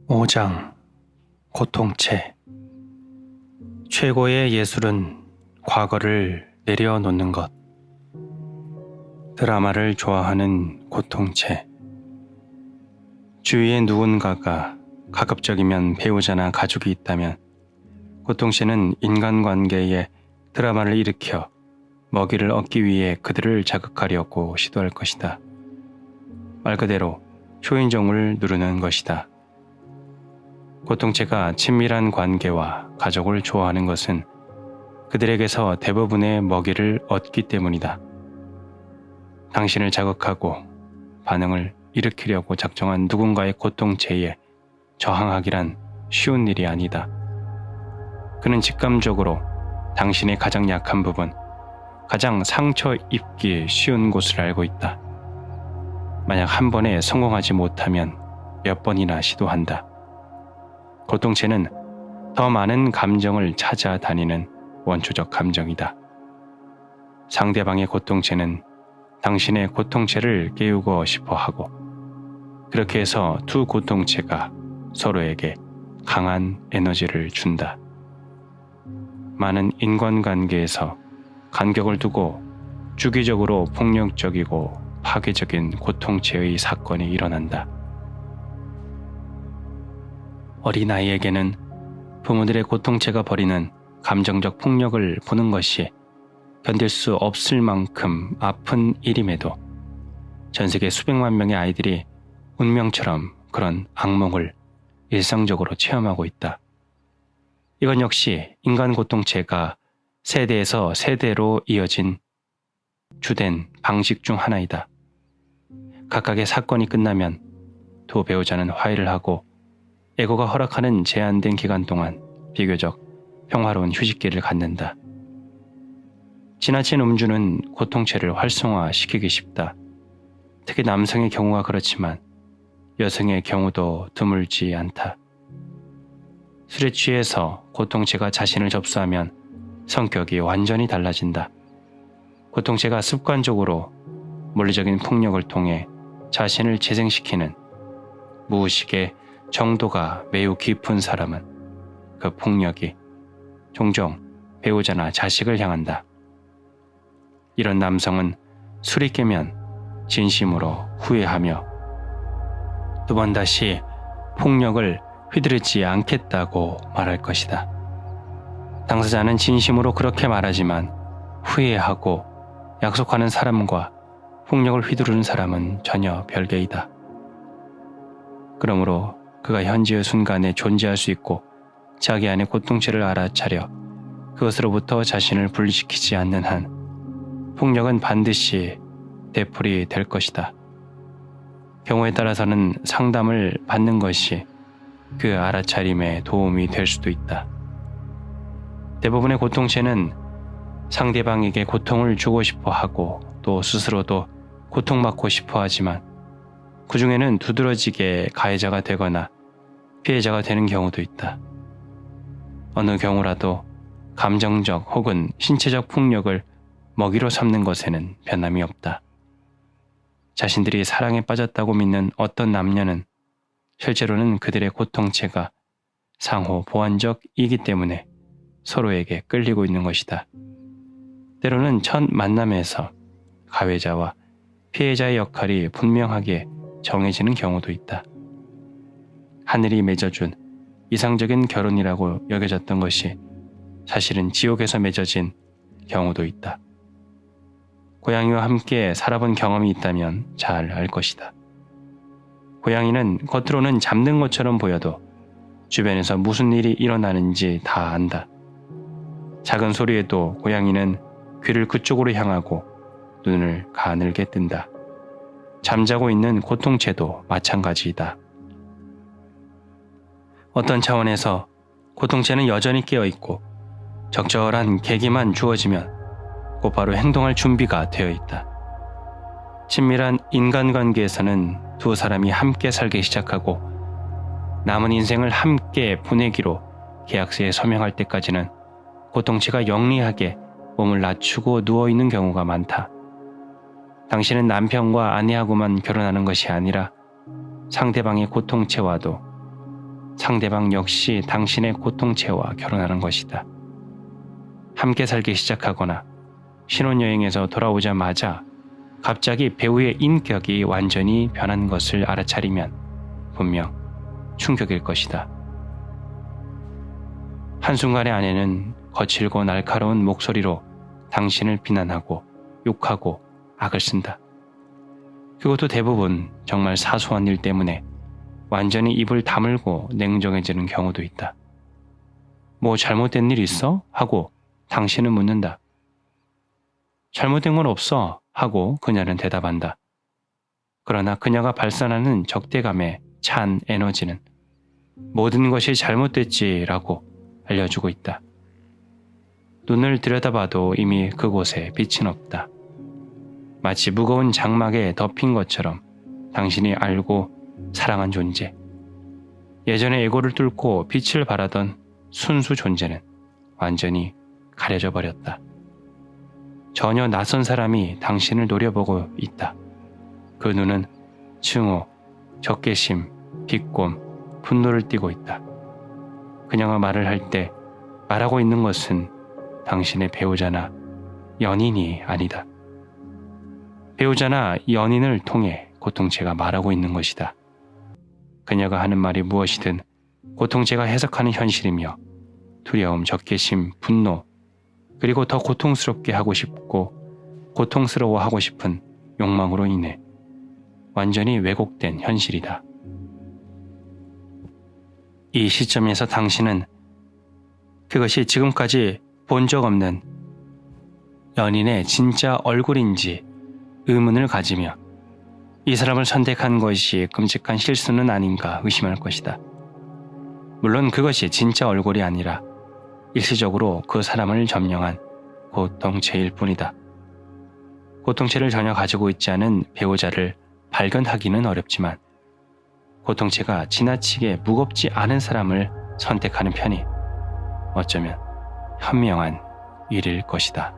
5장 고통체. 최고의 예술은 과거를 내려놓는 것. 드라마를 좋아하는 고통체. 주위에 누군가가 가급적이면 배우자나 가족이 있다면 고통체는 인간관계에 드라마를 일으켜 먹이를 얻기 위해 그들을 자극하려고 시도할 것이다. 말 그대로 초인종을 누르는 것이다. 고통체가 친밀한 관계와 가족을 좋아하는 것은 그들에게서 대부분의 먹이를 얻기 때문이다. 당신을 자극하고 반응을 일으키려고 작정한 누군가의 고통체에 저항하기란 쉬운 일이 아니다. 그는 직감적으로 당신의 가장 약한 부분, 가장 상처 입기 쉬운 곳을 알고 있다. 만약 한 번에 성공하지 못하면 몇 번이나 시도한다. 고통체는 더 많은 감정을 찾아다니는 원초적 감정이다. 상대방의 고통체는 당신의 고통체를 깨우고 싶어 하고, 그렇게 해서 두 고통체가 서로에게 강한 에너지를 준다. 많은 인간관계에서 간격을 두고 주기적으로 폭력적이고 파괴적인 고통체의 사건이 일어난다. 어린아이에게는 부모들의 고통체가 벌이는 감정적 폭력을 보는 것이 견딜 수 없을 만큼 아픈 일임에도 전 세계 수백만 명의 아이들이 운명처럼 그런 악몽을 일상적으로 체험하고 있다. 이건 역시 인간 고통체가 세대에서 세대로 이어진 주된 방식 중 하나이다. 각각의 사건이 끝나면 두 배우자는 화해를 하고 에고가 허락하는 제한된 기간 동안 비교적 평화로운 휴식기를 갖는다. 지나친 음주는 고통체를 활성화시키기 쉽다. 특히 남성의 경우가 그렇지만 여성의 경우도 드물지 않다. 술에 취해서 고통체가 자신을 접수하면 성격이 완전히 달라진다. 고통체가 습관적으로 물리적인 폭력을 통해 자신을 재생시키는 무의식의 정도가 매우 깊은 사람은 그 폭력이 종종 배우자나 자식을 향한다. 이런 남성은 술이 깨면 진심으로 후회하며 두 번 다시 폭력을 휘두르지 않겠다고 말할 것이다. 당사자는 진심으로 그렇게 말하지만 후회하고 약속하는 사람과 폭력을 휘두르는 사람은 전혀 별개이다. 그러므로 그가 현재의 순간에 존재할 수 있고 자기 안의 고통체를 알아차려 그것으로부터 자신을 분리시키지 않는 한 폭력은 반드시 되풀이 될 것이다. 경우에 따라서는 상담을 받는 것이 그 알아차림에 도움이 될 수도 있다. 대부분의 고통체는 상대방에게 고통을 주고 싶어 하고 또 스스로도 고통받고 싶어 하지만 그 중에는 두드러지게 가해자가 되거나 피해자가 되는 경우도 있다. 어느 경우라도 감정적 혹은 신체적 폭력을 먹이로 삼는 것에는 변함이 없다. 자신들이 사랑에 빠졌다고 믿는 어떤 남녀는 실제로는 그들의 고통체가 상호 보완적이기 때문에 서로에게 끌리고 있는 것이다. 때로는 첫 만남에서 가해자와 피해자의 역할이 분명하게 정해지는 경우도 있다. 하늘이 맺어준 이상적인 결혼이라고 여겨졌던 것이 사실은 지옥에서 맺어진 경우도 있다. 고양이와 함께 살아본 경험이 있다면 잘 알 것이다. 고양이는 겉으로는 잠든 것처럼 보여도 주변에서 무슨 일이 일어나는지 다 안다. 작은 소리에도 고양이는 귀를 그쪽으로 향하고 눈을 가늘게 뜬다. 잠자고 있는 고통체도 마찬가지이다. 어떤 차원에서 고통체는 여전히 깨어있고 적절한 계기만 주어지면 곧바로 행동할 준비가 되어 있다. 친밀한 인간관계에서는 두 사람이 함께 살기 시작하고 남은 인생을 함께 보내기로 계약서에 서명할 때까지는 고통체가 영리하게 몸을 낮추고 누워있는 경우가 많다. 당신은 남편과 아내하고만 결혼하는 것이 아니라 상대방의 고통체와도 상대방 역시 당신의 고통체와 결혼하는 것이다. 함께 살기 시작하거나 신혼여행에서 돌아오자마자 갑자기 배우의 인격이 완전히 변한 것을 알아차리면 분명 충격일 것이다. 한순간에 아내는 거칠고 날카로운 목소리로 당신을 비난하고 욕하고 악을 쓴다. 그것도 대부분 정말 사소한 일 때문에 완전히 입을 다물고 냉정해지는 경우도 있다. 뭐 잘못된 일 있어? 하고 당신은 묻는다. 잘못된 건 없어 하고 그녀는 대답한다. 그러나 그녀가 발산하는 적대감에 찬 에너지는 모든 것이 잘못됐지라고 알려주고 있다. 눈을 들여다봐도 이미 그곳에 빛은 없다. 마치 무거운 장막에 덮인 것처럼 당신이 알고 사랑한 존재. 예전에 애고를 뚫고 빛을 발하던 순수 존재는 완전히 가려져 버렸다. 전혀 낯선 사람이 당신을 노려보고 있다. 그 눈은 증오, 적개심, 비꼼, 분노를 띠고 있다. 그녀가 말을 할 때 말하고 있는 것은 당신의 배우자나 연인이 아니다. 배우자나 연인을 통해 고통체가 말하고 있는 것이다. 그녀가 하는 말이 무엇이든 고통체가 해석하는 현실이며 두려움, 적개심, 분노, 그리고 더 고통스럽게 하고 싶고 고통스러워하고 싶은 욕망으로 인해 완전히 왜곡된 현실이다. 이 시점에서 당신은 그것이 지금까지 본 적 없는 연인의 진짜 얼굴인지 의문을 가지며 이 사람을 선택한 것이 끔찍한 실수는 아닌가 의심할 것이다. 물론 그것이 진짜 얼굴이 아니라 일시적으로 그 사람을 점령한 고통체일 뿐이다. 고통체를 전혀 가지고 있지 않은 배우자를 발견하기는 어렵지만 고통체가 지나치게 무겁지 않은 사람을 선택하는 편이 어쩌면 현명한 일일 것이다.